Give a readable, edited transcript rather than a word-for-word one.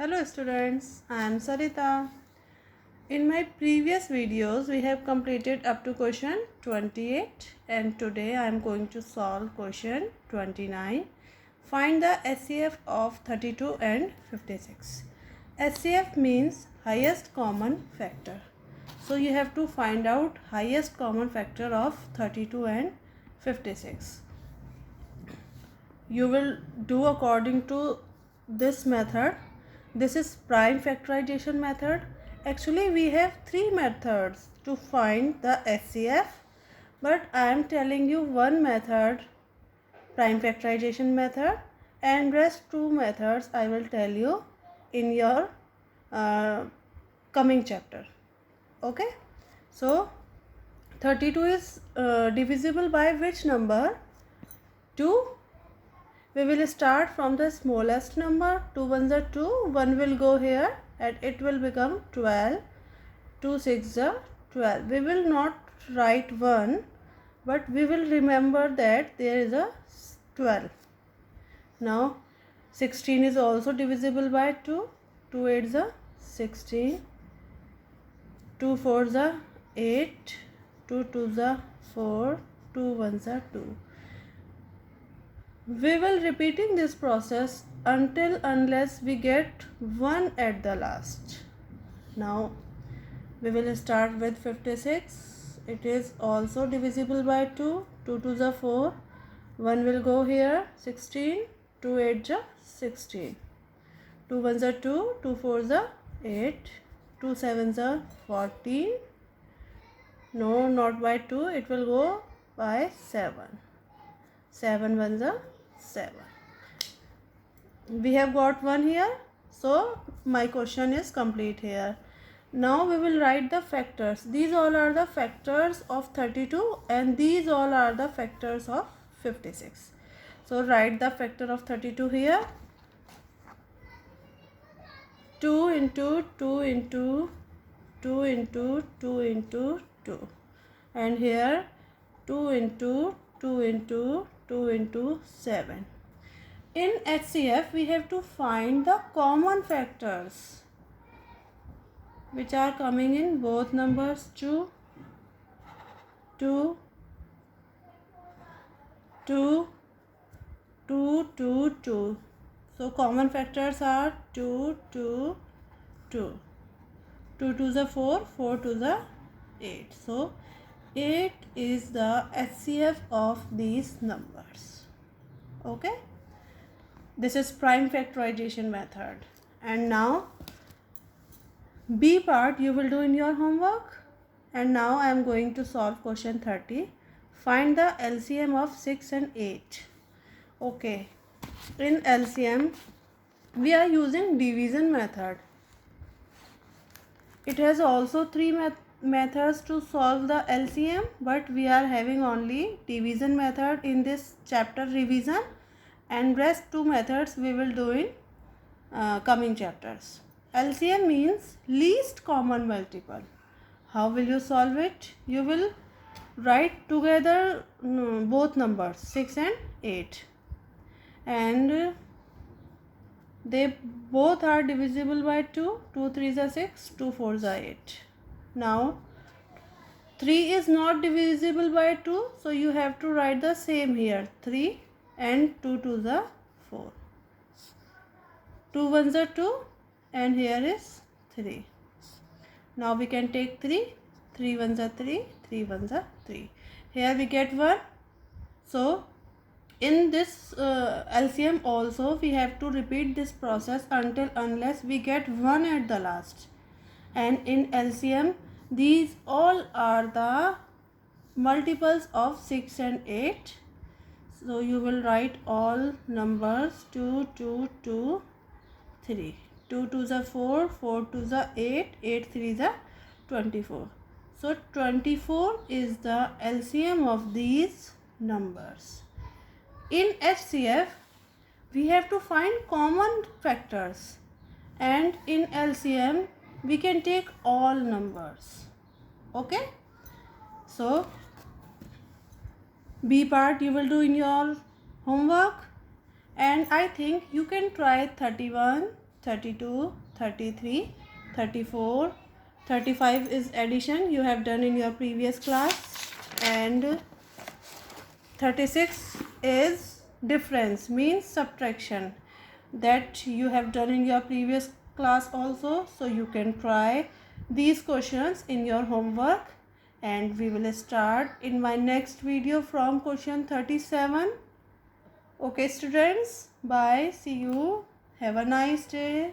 Hello students, I am Sarita. In my previous videos we have completed up to question 28 and today I am going to solve question 29. Find the HCF of 32 and 56. HCF means highest common factor. So you have to find out highest common factor of 32 and 56. You will do according to this method. This is prime factorization method. Actually we have three methods to find the HCF, but I am telling you one method, prime factorization method, and rest two methods I will tell you in your coming chapter. Okay, so 32 is divisible by which number? 2. We will start from the smallest number. 2 ones are 2, 1 will go here and it will become 12. 2 6 are 12. We will not write 1, but we will remember that there is a 12. Now 16 is also divisible by 2. 2 8s are 16. 2 4s are 8. 2 2s are 4. 2 1s are 2. We will repeating this process unless we get 1 at the last. Now we will start with 56. It is also divisible by 2. 2 2s are 4. 1 will go here. 16. 2 8s are 16. 2 1s are 2. 2 4s are 8. 2 7s are 14. No, not by 2. It will go by 7. 7 ones are 7. We have got 1 here, so my question is complete here. Now we will write the factors. These all are the factors of 32 and these all are the factors of 56. So write the factor of 32 here. 2 into 2 into 2 into 2 into 2, and here 2 into 2 into 2 into 7. In HCF we have to find the common factors which are coming in both numbers. 2 2 2 2 2 2. So common factors are 2 2 2. 2 2s are 4. 4 2s are 8. So 8 is the HCF of these numbers. Okay, this is prime factorization method. And now B part you will do in your homework. And now I am going to solve question 30. Find the LCM of 6 and 8. Okay, in LCM we are using division method. It has also three methods to solve the LCM, but we are having only division method in this chapter revision, and rest two methods we will do in coming chapters. LCM means least common multiple. How will you solve it? You will write together both numbers 6 and 8, and they both are divisible by 2. 2 3s are 6. 2 4s are 8. Now 3 is not divisible by 2, so you have to write the same here, 3, and 2 2s are 4. 2 1s are 2 and here is 3. Now we can take 3. 3 1s are 3. 3 1s are 3. Here we get 1. So in this LCM also we have to repeat this process unless we get 1 at the last. And in LCM these all are the multiples of 6 and 8. So you will write all numbers 2 2 2 3. 2 2s are 4. 4 2s are 8. 8 3s are 24. So 24 is the LCM of these numbers. In HCF we have to find common factors, and in LCM we can take all numbers. Okay, so B part you will do in your homework, and I think you can try 31, 32, 33, 34, 35 is addition you have done in your previous class, and 36 is difference, means subtraction, that you have done in your previous class also. So you can try these questions in your homework, and we will start in my next video from question 37. Okay students, bye, see you, have a nice day.